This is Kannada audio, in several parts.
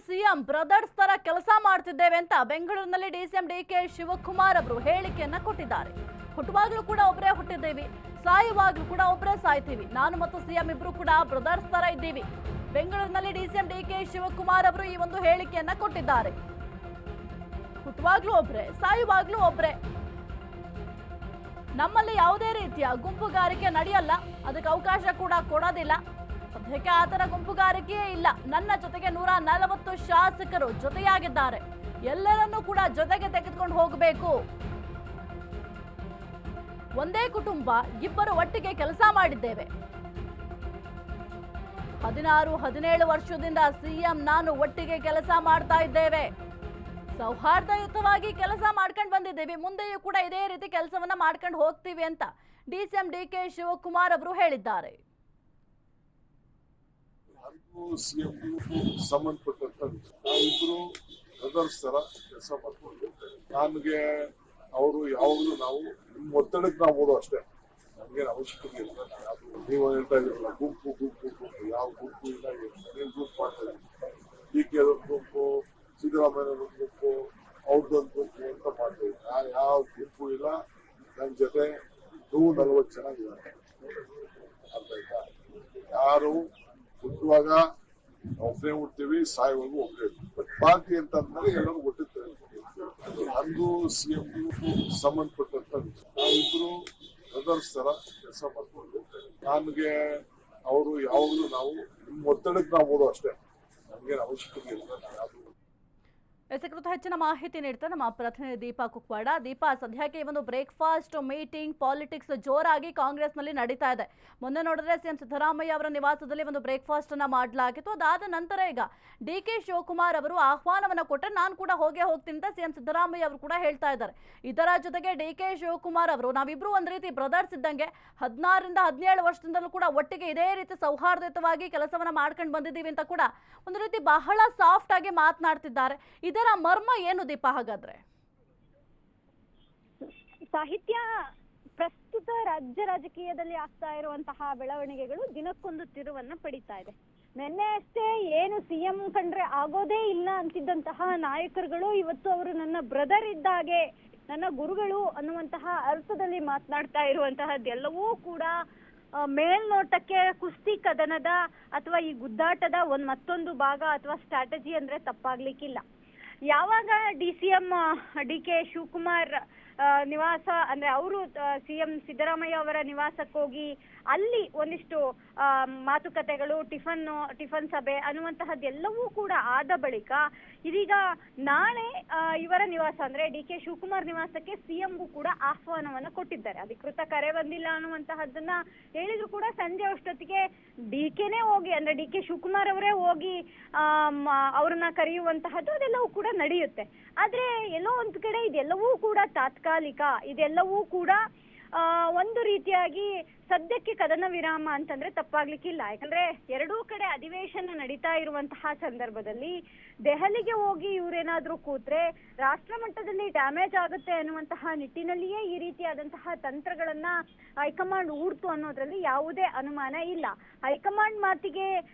ಸಿಎಂ ಬ್ರದರ್ಸ್ ತರ ಕೆಲಸ ಮಾಡ್ತಿದ್ದೇವೆ ಅಂತ ಬೆಂಗಳೂರಿನಲ್ಲಿ ಡಿಸಿಎಂ ಡಿಕೆ ಶಿವಕುಮಾರ್ ಅವರು ಹೇಳಿಕೆಯನ್ನ ಕೊಟ್ಟಿದ್ದಾರೆ. ಹುಟ್ಟುವಾಗಲೂ ಕೂಡ ಒಬ್ಬರೇ ಹುಟ್ಟಿದ್ದೇವೆ, ಸಾಯುವಾಗಲೂ ಕೂಡ ಒಬ್ಬರೇ ಸಾಯ್ತೀವಿ. ನಾನು ಮತ್ತು ಸಿಎಂ ಇಬ್ರು ಕೂಡ ಬ್ರದರ್ಸ್ ತರ ಇದ್ದೀವಿ. ಬೆಂಗಳೂರಿನಲ್ಲಿ ಡಿಸಿಎಂ ಡಿಕೆ ಶಿವಕುಮಾರ್ ಅವರು ಈ ಒಂದು ಹೇಳಿಕೆಯನ್ನ ಕೊಟ್ಟಿದ್ದಾರೆ. ಹುಟ್ಟುವಾಗ್ಲೂ ಒಬ್ರೆ, ಸಾಯುವಾಗ್ಲೂ ಒಬ್ರೆ. ನಮ್ಮಲ್ಲಿ ಯಾವುದೇ ರೀತಿಯ ಗುಂಪುಗಾರಿಕೆ ನಡೆಯಲ್ಲ, ಅದಕ್ಕೆ ಅವಕಾಶ ಕೂಡ ಕೊಡೋದಿಲ್ಲ. ಸದ್ಯಕ್ಕೆ ಆತರ ಗುಂಪುಗಾರಿಕೆಯೇ ಇಲ್ಲ. ನನ್ನ ಜೊತೆಗೆ 140 ಶಾಸಕರು ಜೊತೆಯಾಗಿದ್ದಾರೆ. ಎಲ್ಲರನ್ನೂ ಕೂಡ ಜೊತೆಗೆ ತೆಗೆದುಕೊಂಡು ಹೋಗಬೇಕು. ಒಂದೇ ಕುಟುಂಬ, ಇಬ್ಬರು ಒಟ್ಟಿಗೆ ಕೆಲಸ ಮಾಡಿದ್ದೇವೆ. 16-17 ವರ್ಷದಿಂದ ಸಿಎಂ ನಾನು ಒಟ್ಟಿಗೆ ಕೆಲಸ ಮಾಡ್ತಾ ಇದ್ದೇವೆ. ಸೌಹಾರ್ದಯುತವಾಗಿ ಕೆಲಸ ಮಾಡ್ಕೊಂಡು ಬಂದಿದ್ದೇವೆ. ಮುಂದೆಯೂ ಕೂಡ ಇದೇ ರೀತಿ ಕೆಲಸವನ್ನ ಮಾಡ್ಕೊಂಡು ಹೋಗ್ತೀವಿ ಅಂತ ಡಿಸಿಎಂ ಡಿಕೆ ಶಿವಕುಮಾರ್ ಅವರು ಹೇಳಿದ್ದಾರೆ. ಸಂಬಂಧಪಟ್ಟಂತ ನಾವಿಬ್ರು ಬ್ರದರ್ಸ್ ತರ ಕೆಲಸ ಮಾಡ್ಕೊಂಡು ನನಗೆ ಅವರು ಯಾವಾಗಲೂ ನಾವು ನಿಮ್ಮ ಒತ್ತಡಕ್ಕೆ ನಾವು ಓದೋ ಅಷ್ಟೇ, ನಮ್ಗೇನು ಅವಶ್ಯಕತೆ ಇಲ್ಲ. ನೀವು ಹೇಳ್ತಾ ಇದ್ರಲ್ಲ ಗುಂಪು ಗುಂಪು ಗುಂಪು, ಯಾವ ಗುಂಪು ಇಲ್ಲ. ಏನೇನು ಗ್ರೂಪ್ ಮಾಡ್ತಾ ಇದ್ದೀವಿ, ಡಿ ಕೆ ಗುಂಪು, ಸಿದ್ದರಾಮಯ್ಯ ಗುಂಪು, ಅವ್ರದ್ದೊಂದು ಗುಂಪು ಅಂತ ಮಾಡ್ತಾ ಇದ್ದೀವಿ. ಯಾವ ಗುಂಪು ಇಲ್ಲ. ನನ್ನ ಜೊತೆ 140 ಜನ ಇದ್ದಾರೆ. ಅರ್ಥ ಆಯ್ತಾ? ಯಾರು ಹುಟ್ಟುವಾಗ ಒಬ್ಬರೇ ಹುಡ್ತೀವಿ, ಸಾಯುವಾಗ ಒಬ್ಬರೇ. ಬಟ್ ಪಾರ್ಟಿ ಅಂತ ಅಂದ್ಮೇಲೆ ಎಲ್ಲರೂ ಒಟ್ಟಿರ್ತಾರೆ. ನಂದು ಸಿಎಂ ಸಂಬಂಧಪಟ್ಟಂತ ನಾವಿಬ್ರು ಬ್ರದರ್ಸ್ ತರ ಕೆಲಸ ಮಾಡ್ಕೊಂಡು ನನಗೆ ಅವರು ಯಾವಾಗಲೂ ನಾವು ನಿಮ್ಮ ಒತ್ತಡಕ್ಕೆ ನಾವು ಓದೋ ಅಷ್ಟೇ, ನಮ್ಗೇನು ಅವಶ್ಯಕತೆ ಇಲ್ಲ. ಕುರಿತು ಹೆಚ್ಚಿನ ಮಾಹಿತಿ ನೀಡ್ತಾರೆ ನಮ್ಮ ಪ್ರತಿನಿಧಿ ದೀಪಾ ಕುಕ್ವಾಡ. ದೀಪಾ, ಸದ್ಯಕ್ಕೆ ಈ ಒಂದು ಬ್ರೇಕ್ಫಾಸ್ಟ್ ಮೀಟಿಂಗ್ ಪಾಲಿಟಿಕ್ಸ್ ಜೋರಾಗಿ ಕಾಂಗ್ರೆಸ್ನಲ್ಲಿ ನಡೀತಾ ಇದೆ. ಮೊನ್ನೆ ನೋಡಿದ್ರೆ ಸಿಎಂ ಸಿದ್ದರಾಮಯ್ಯ ಅವರ ನಿವಾಸದಲ್ಲಿ ಒಂದು ಬ್ರೇಕ್ಫಾಸ್ಟ್ ಅನ್ನ ಮಾಡಲಾಗಿತ್ತು. ಅದಾದ ನಂತರ ಈಗ ಡಿಕೆ ಶಿವಕುಮಾರ್ ಅವರು ಆಹ್ವಾನವನ್ನ ಕೊಟ್ಟರೆ ನಾನು ಕೂಡ ಹೋಗ್ತೀನಿ ಅಂತ ಸಿಎಂ ಸಿದ್ದರಾಮಯ್ಯ ಅವರು ಕೂಡ ಹೇಳ್ತಾ ಇದ್ದಾರೆ. ಇದರ ಜೊತೆಗೆ ಡಿಕೆ ಶಿವಕುಮಾರ್ ಅವರು ನಾವಿಬ್ರು ಒಂದ್ ರೀತಿ ಬ್ರದರ್ಸ್ ಇದ್ದಂಗೆ 16-17 ವರ್ಷದಿಂದಲೂ ಕೂಡ ಒಟ್ಟಿಗೆ ಇದೇ ರೀತಿ ಸೌಹಾರ್ದಯುತವಾಗಿ ಕೆಲಸವನ್ನ ಮಾಡ್ಕೊಂಡು ಬಂದಿದ್ದೀವಿ ಅಂತ ಕೂಡ ಒಂದು ರೀತಿ ಬಹಳ ಸಾಫ್ಟ್ ಆಗಿ ಮಾತನಾಡ್ತಿದ್ದಾರೆ. ಇದರ ಮರ್ಮ ಏನು ದೀಪಾ? ಹಾಗಾದ್ರೆ ಸಾಹಿತ್ಯ ಪ್ರಸ್ತುತ ರಾಜ್ಯ ರಾಜಕೀಯದಲ್ಲಿ ಆಗ್ತಾ ಇರುವಂತಹ ಬೆಳವಣಿಗೆಗಳು ದಿನಕ್ಕೊಂದು ತಿರುವನ್ನ ಪಡಿತಾ ಇದೆ. ನಿನ್ನೆ ಅಷ್ಟೇ ಏನು ಸಿಎಂ ಕಂಡ್ರೆ ಆಗೋದೇ ಇಲ್ಲ ಅಂತಿದ್ದಂತಹ ನಾಯಕರುಗಳು ಇವತ್ತು ಅವರು ನನ್ನ ಬ್ರದರ್ ಇದ್ದಾಗೆ, ನನ್ನ ಗುರುಗಳು ಅನ್ನುವಂತಹ ಅರ್ಥದಲ್ಲಿ ಮಾತನಾಡ್ತಾ ಇರುವಂತಹದ್ದೆಲ್ಲವೂ ಕೂಡ ಮೇಲ್ನೋಟಕ್ಕೆ ಕುಸ್ತಿ ಕದನದ ಅಥವಾ ಈ ಗುದ್ದಾಟದ ಮತ್ತೊಂದು ಭಾಗ ಅಥವಾ ಸ್ಟ್ರಾಟಜಿ ಅಂದ್ರೆ ತಪ್ಪಾಗ್ಲಿಕ್ಕಿಲ್ಲ. ಯಾವಾಗ ಡಿಸಿಎಂ ಡಿಕೆ ಶಿವಕುಮಾರ್ ನಿವಾಸ ಅಂದ್ರೆ ಅವರು ಸಿಎಂ ಸಿದ್ದರಾಮಯ್ಯ ಅವರ ನಿವಾಸಕ್ಕೆ ಹೋಗಿ ಅಲ್ಲಿ ಒಂದಿಷ್ಟು ಮಾತುಕತೆಗಳು, ಟಿಫನ್ ಸಭೆ ಅನ್ನುವಂತಹದ್ದೆಲ್ಲವೂ ಕೂಡ ಆದ ಬಳಿಕ ಇದೀಗ ನಾಳೆ ಇವರ ನಿವಾಸ ಅಂದ್ರೆ ಡಿ ಕೆ ಶಿವಕುಮಾರ್ ನಿವಾಸಕ್ಕೆ ಸಿಎಂಗೂ ಕೂಡ ಆಹ್ವಾನವನ್ನ ಕೊಟ್ಟಿದ್ದಾರೆ. ಅಧಿಕೃತ ಕರೆ ಬಂದಿಲ್ಲ ಅನ್ನುವಂತಹದ್ದನ್ನ ಹೇಳಿದ್ರು ಕೂಡ ಸಂಜೆ ಅಷ್ಟೊತ್ತಿಗೆ ಡಿಕೆನೇ ಹೋಗಿ ಅಂದ್ರೆ ಡಿ ಕೆ ಶಿವಕುಮಾರ್ ಅವರೇ ಹೋಗಿ ಅವ್ರನ್ನ ಕರೆಯುವಂತಹದ್ದು ಅದೆಲ್ಲವೂ ಕೂಡ ನಡೆಯುತ್ತೆ. ಆದ್ರೆ ಎಲ್ಲೋ ಒಂದ್ ಕಡೆ ಇದೆಲ್ಲವೂ ಕೂಡ ತಾತ್ಕಾಲಿಕ, ಇದೆಲ್ಲವೂ ಕೂಡ ಒಂದು ರೀತಿಯಾಗಿ ಸದ್ಯಕ್ಕೆ ಕದನ ವಿರಾಮ ಅಂತಂದ್ರೆ ತಪ್ಪಾಗ್ಲಿಕ್ಕಿಲ್ಲ. ಯಾಕಂದ್ರೆ ಎರಡೂ ಕಡೆ ಅಧಿವೇಶನ ನಡೀತಾ ಇರುವಂತಹ ಸಂದರ್ಭದಲ್ಲಿ ದೆಹಲಿಗೆ ಹೋಗಿ ಇವ್ರೇನಾದ್ರೂ ಕೂತ್ರೆ ರಾಷ್ಟ್ರ ಮಟ್ಟದಲ್ಲಿ ಡ್ಯಾಮೇಜ್ ಆಗುತ್ತೆ ಅನ್ನುವಂತಹ ನಿಟ್ಟಿನಲ್ಲಿಯೇ ಈ ರೀತಿಯಾದಂತಹ ತಂತ್ರಗಳನ್ನ ಹೈಕಮಾಂಡ್ ಹೂಡ್ತು ಅನ್ನೋದ್ರಲ್ಲಿ ಯಾವುದೇ ಅನುಮಾನ ಇಲ್ಲ. ಹೈಕಮಾಂಡ್ ಮಾತಿಗೆ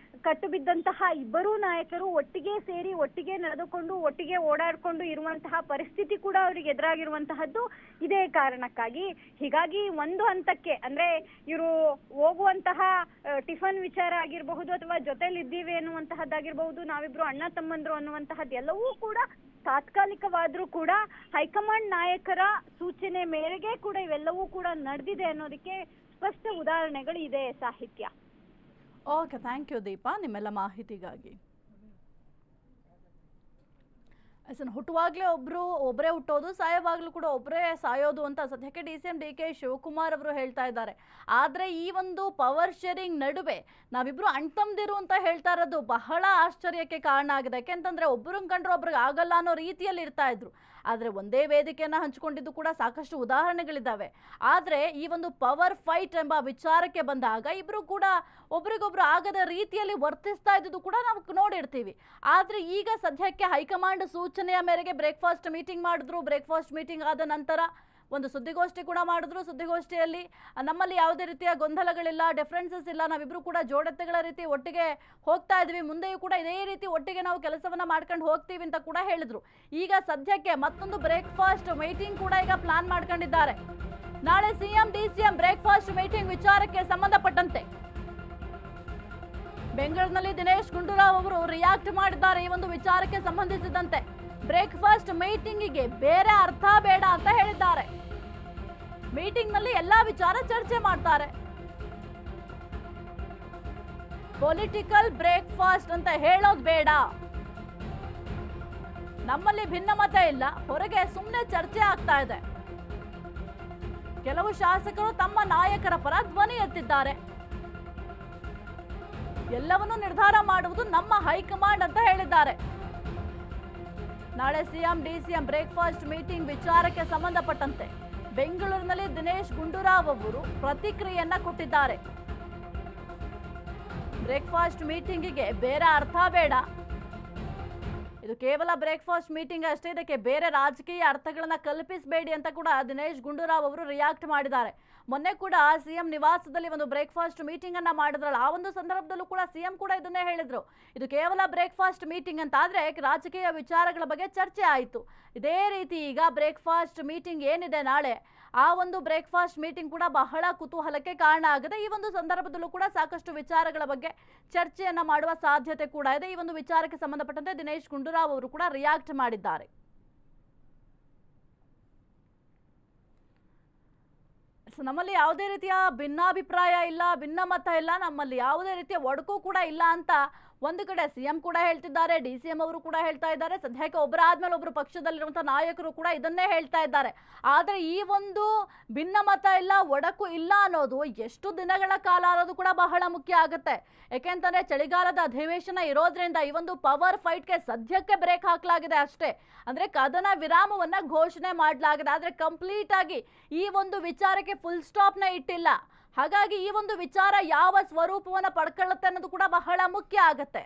ಕಟ್ಟು ಬಿದ್ದಂತಹ ಇಬ್ಬರೂ ನಾಯಕರು ಒಟ್ಟಿಗೆ ಸೇರಿ ಒಟ್ಟಿಗೆ ನಡೆದುಕೊಂಡು ಒಟ್ಟಿಗೆ ಓಡಾಡ್ಕೊಂಡು ಇರುವಂತಹ ಪರಿಸ್ಥಿತಿ ಕೂಡ ಅವರಿಗೆ ಎದುರಾಗಿರುವಂತಹದ್ದು ಇದೇ ಕಾರಣಕ್ಕಾಗಿ. ಹೀಗಾಗಿ ಒಂದು ಹಂತಕ್ಕೆ ಅಂದ್ರೆ ಇವರು ಹೋಗುವಂತಹ ಟಿಫನ್ ವಿಚಾರ ಆಗಿರಬಹುದು ಅಥವಾ ಜೊತೆಲಿ ಇದ್ದೀವಿ ಅನ್ನುವಂತಹದ್ದಾಗಿರ್ಬಹುದು, ನಾವಿಬ್ರು ಅಣ್ಣ ತಮ್ಮಂದ್ರು ಅನ್ನುವಂತಹದ್ದು ಎಲ್ಲವೂ ಕೂಡ ತಾತ್ಕಾಲಿಕವಾದ್ರೂ ಕೂಡ ಹೈಕಮಾಂಡ್ ನಾಯಕರ ಸೂಚನೆ ಮೇರೆಗೆ ಕೂಡ ಇವೆಲ್ಲವೂ ಕೂಡ ನಡೆದಿದೆ ಅನ್ನೋದಕ್ಕೆ ಸ್ಪಷ್ಟ ಉದಾಹರಣೆಗಳು ಇದೆ. ಸಾಹಿತ್ಯ. ಓಕೆ, ಥ್ಯಾಂಕ್ ಯು ದೀಪಾ ನಿಮ್ಮೆಲ್ಲ ಮಾಹಿತಿಗಾಗಿ. ಹುಟ್ಟುವಾಗ್ಲೇ ಒಬ್ಬರೇ ಹುಟ್ಟೋದು, ಸಾಯೋವಾಗ್ಲೂ ಕೂಡ ಒಬ್ಬರೇ ಸಾಯೋದು ಅಂತ ಸದ್ಯಕ್ಕೆ ಡಿಸಿಎಂ ಡಿಕೆ ಶಿವಕುಮಾರ್ ಅವರು ಹೇಳ್ತಾ ಇದ್ದಾರೆ. ಆದರೆ ಈ ಒಂದು ಪವರ್ ಶೇರಿಂಗ್ ನಡುವೆ ನಾವಿಬ್ರು ಅಣ್ತಮ್ದಿರು ಅಂತ ಹೇಳ್ತಾ ಇರೋದು ಬಹಳ ಆಶ್ಚರ್ಯಕ್ಕೆ ಕಾರಣ ಆಗಿದೆ. ಯಾಕೆಂತಂದ್ರೆ ಒಬ್ಬರನ್ನ ಕಂಡ್ರೆ ಒಬ್ರಿಗೆ ಆಗಲ್ಲ ಅನ್ನೋ ರೀತಿಯಲ್ಲಿ ಇರ್ತಾ ಇದ್ರು. ಆದರೆ ಒಂದೇ ವೇದಿಕೆಯನ್ನು ಹಂಚಿಕೊಂಡಿದ್ದು ಕೂಡ ಸಾಕಷ್ಟು ಉದಾಹರಣೆಗಳಿದ್ದಾವೆ. ಆದರೆ ಈ ಒಂದು ಪವರ್ ಫೈಟ್ ಎಂಬ ವಿಚಾರಕ್ಕೆ ಬಂದಾಗ ಇಬ್ಬರು ಕೂಡ ಒಬ್ರಿಗೊಬ್ರು ಆಗದ ರೀತಿಯಲ್ಲಿ ವರ್ತಿಸ್ತಾ ಇದ್ದು ಕೂಡ ನಾವು ನೋಡಿರ್ತೀವಿ. ಆದರೆ ಈಗ ಸದ್ಯಕ್ಕೆ ಹೈಕಮಾಂಡ್ ಸೂಚನೆಯ ಮೇರೆಗೆ ಬ್ರೇಕ್ಫಾಸ್ಟ್ ಮೀಟಿಂಗ್ ಮಾಡಿದ್ರು. ಬ್ರೇಕ್ಫಾಸ್ಟ್ ಮೀಟಿಂಗ್ ಆದ ನಂತರ ಒಂದು ಸುದ್ದಿಗೋಷ್ಠಿ ಕೂಡ ಮಾಡಿದ್ರು. ಸುದ್ದಿಗೋಷ್ಠಿಯಲ್ಲಿ ನಮ್ಮಲ್ಲಿ ಯಾವುದೇ ರೀತಿಯ ಗೊಂದಲಗಳಿಲ್ಲ, ಡಿಫರೆನ್ಸಸ್ ಇಲ್ಲ, ನಾವಿಬ್ರು ಕೂಡ ಜೋಡೆತ್ತುಗಳ ರೀತಿ ಒಟ್ಟಿಗೆ ಹೋಗ್ತಾ ಇದ್ವಿ, ಮುಂದೆಯೂ ಕೂಡ ಇದೇ ರೀತಿ ಒಟ್ಟಿಗೆ ನಾವು ಕೆಲಸವನ್ನ ಮಾಡ್ಕೊಂಡು ಹೋಗ್ತೀವಿ ಅಂತ ಕೂಡ ಹೇಳಿದ್ರು. ಈಗ ಸದ್ಯಕ್ಕೆ ಮತ್ತೊಂದು ಬ್ರೇಕ್ಫಾಸ್ಟ್ ಮೀಟಿಂಗ್ ಕೂಡ ಈಗ ಪ್ಲಾನ್ ಮಾಡ್ಕೊಂಡಿದ್ದಾರೆ. ನಾಳೆ ಸಿಎಂ ಡಿಸಿಎಂ ಬ್ರೇಕ್ಫಾಸ್ಟ್ ಮೀಟಿಂಗ್ ವಿಚಾರಕ್ಕೆ ಸಂಬಂಧಪಟ್ಟಂತೆ ಬೆಂಗಳೂರಿನಲ್ಲಿ ದಿನೇಶ್ ಗುಂಡೂರಾವ್ ಅವರು ರಿಯಾಕ್ಟ್ ಮಾಡಿದ್ದಾರೆ. ಈ ಒಂದು ವಿಚಾರಕ್ಕೆ ಸಂಬಂಧಿಸಿದಂತೆ ಬ್ರೇಕ್ಫಾಸ್ಟ್ ಮೀಟಿಂಗಿಗೆ ಬೇರೆ ಅರ್ಥ ಬೇಡ ಅಂತ ಹೇಳಿದ್ದಾರೆ. ಮೀಟಿಂಗ್ ನಲ್ಲಿ ಎಲ್ಲಾ ವಿಚಾರ ಚರ್ಚೆ ಮಾಡ್ತಾರೆ. ಪೊಲಿಟಿಕಲ್ ಬ್ರೇಕ್ಫಾಸ್ಟ್ ಅಂತ ಹೇಳೋದು ಬೇಡ. ನಮ್ಮಲ್ಲಿ ಭಿನ್ನಮತ ಇಲ್ಲ, ಹೊರಗೆ ಸುಮ್ಮನೆ ಚರ್ಚೆ ಆಗ್ತಾ ಇದೆ. ಕೆಲವು ಶಾಸಕರು ತಮ್ಮ ನಾಯಕರ ಪರ ಧ್ವನಿ ಎತ್ತಿದ್ದಾರೆ. ಎಲ್ಲವನ್ನೂ ನಿರ್ಧಾರ ಮಾಡುವುದು ನಮ್ಮ ಹೈಕಮಾಂಡ್ ಅಂತ ಹೇಳಿದ್ದಾರೆ. ನಾಳೆ ಸಿಎಂ ಡಿಸಿಎಂ ಬ್ರೇಕ್ಫಾಸ್ಟ್ ಮೀಟಿಂಗ್ ವಿಚಾರಕ್ಕೆ ಸಂಬಂಧಪಟ್ಟಂತೆ ಬೆಂಗಳೂರಿನಲ್ಲಿ ದಿನೇಶ್ ಗುಂಡೂರಾವ್ ಅವರು ಪ್ರತಿಕ್ರಿಯೆಯನ್ನ ಕೊಟ್ಟಿದ್ದಾರೆ. ಬ್ರೇಕ್ಫಾಸ್ಟ್ ಮೀಟಿಂಗಿಗೆ ಬೇರೆ ಅರ್ಥ ಬೇಡ, ಇದು ಕೇವಲ ಬ್ರೇಕ್ಫಾಸ್ಟ್ ಮೀಟಿಂಗ್ ಅಷ್ಟೇ, ಇದಕ್ಕೆ ಬೇರೆ ರಾಜಕೀಯ ಅರ್ಥಗಳನ್ನ ಕಲ್ಪಿಸಬೇಡಿ ಅಂತ ಕೂಡ ದಿನೇಶ್ ಗುಂಡೂರಾವ್ ಅವರು ರಿಯಾಕ್ಟ್ ಮಾಡಿದ್ದಾರೆ. ಮೊನ್ನೆ ಕೂಡ ಸಿಎಂ ನಿವಾಸದಲ್ಲಿ ಒಂದು ಬ್ರೇಕ್ಫಾಸ್ಟ್ ಮೀಟಿಂಗ್ ಅನ್ನ ಮಾಡಿದ್ರಲ್ಲ, ಆ ಒಂದು ಸಂದರ್ಭದಲ್ಲೂ ಕೂಡ ಸಿಎಂ ಕೂಡ ಇದನ್ನೇ ಹೇಳಿದ್ರು. ಇದು ಕೇವಲ ಬ್ರೇಕ್ಫಾಸ್ಟ್ ಮೀಟಿಂಗ್ ಅಂತ ಆದ್ರೆ ರಾಜಕೀಯ ವಿಚಾರಗಳ ಬಗ್ಗೆ ಚರ್ಚೆ ಆಯಿತು. ಇದೇ ರೀತಿ ಈಗ ಬ್ರೇಕ್ಫಾಸ್ಟ್ ಮೀಟಿಂಗ್ ಏನಿದೆ ನಾಳೆ, ಆ ಒಂದು ಬ್ರೇಕ್ಫಾಸ್ಟ್ ಮೀಟಿಂಗ್ ಕೂಡ ಬಹಳ ಕುತೂಹಲಕ್ಕೆ ಕಾರಣ ಆಗಿದೆ. ಈ ಒಂದು ಸಂದರ್ಭದಲ್ಲೂ ಕೂಡ ಸಾಕಷ್ಟು ವಿಚಾರಗಳ ಬಗ್ಗೆ ಚರ್ಚೆಯನ್ನ ಮಾಡುವ ಸಾಧ್ಯತೆ ಕೂಡ ಇದೆ. ಈ ಒಂದು ವಿಚಾರಕ್ಕೆ ಸಂಬಂಧಪಟ್ಟಂತೆ ದಿನೇಶ್ ಗುಂಡೂರಾವ್ ಅವರು ಕೂಡ ರಿಯಾಕ್ಟ್ ಮಾಡಿದ್ದಾರೆ. ನಮ್ಮಲ್ಲಿ ಯಾವುದೇ ರೀತಿಯ ಭಿನ್ನಾಭಿಪ್ರಾಯ ಇಲ್ಲ, ಭಿನ್ನಮತ ಇಲ್ಲ, ನಮ್ಮಲ್ಲಿ ಯಾವುದೇ ರೀತಿಯ ಒಡಕು ಕೂಡ ಇಲ್ಲ ಅಂತ ಒಂದು ಕಡೆ ಸಿಎಂ ಕೂಡ ಹೇಳ್ತಿದ್ದಾರೆ, ಡಿಸಿಎಂ ಅವರು ಕೂಡ ಹೇಳ್ತಾ ಇದ್ದಾರೆ. ಸದ್ಯಕ್ಕೆ ಒಬ್ಬರಾದ್ಮೇಲೆ ಒಬ್ಬರು ಪಕ್ಷದಲ್ಲಿರುವಂತಹ ನಾಯಕರು ಕೂಡ ಇದನ್ನೇ ಹೇಳ್ತಾ ಇದ್ದಾರೆ. ಆದರೆ ಈ ಒಂದು ಭಿನ್ನಮತ ಇಲ್ಲ, ಒಡಕು ಇಲ್ಲ ಅನ್ನೋದು ಎಷ್ಟು ದಿನಗಳ ಕಾಲ ಅನ್ನೋದು ಕೂಡ ಬಹಳ ಮುಖ್ಯ ಆಗುತ್ತೆ. ಯಾಕೆಂತಂದ್ರೆ ಚಳಿಗಾಲದ ಅಧಿವೇಶನ ಇರೋದ್ರಿಂದ ಈ ಒಂದು ಪವರ್ ಫೈಟ್ಗೆ ಸದ್ಯಕ್ಕೆ ಬ್ರೇಕ್ ಹಾಕಲಾಗಿದೆ ಅಷ್ಟೇ. ಅಂದ್ರೆ ಕದನ ವಿರಾಮವನ್ನ ಘೋಷಣೆ ಮಾಡಲಾಗಿದೆ, ಆದ್ರೆ ಕಂಪ್ಲೀಟ್ ಆಗಿ ಈ ಒಂದು ವಿಚಾರಕ್ಕೆ ಫುಲ್ ಸ್ಟಾಪ್ ನ ಇಟ್ಟಿಲ್ಲ. ಹಾಗಾಗಿ ಈ ಒಂದು ವಿಚಾರ ಯಾವ ಸ್ವರೂಪವನ್ನ ಪಡ್ಕೊಳ್ಳುತ್ತೆ ಅನ್ನೋದು ಕೂಡ ಬಹಳ ಮುಖ್ಯ ಆಗತ್ತೆ.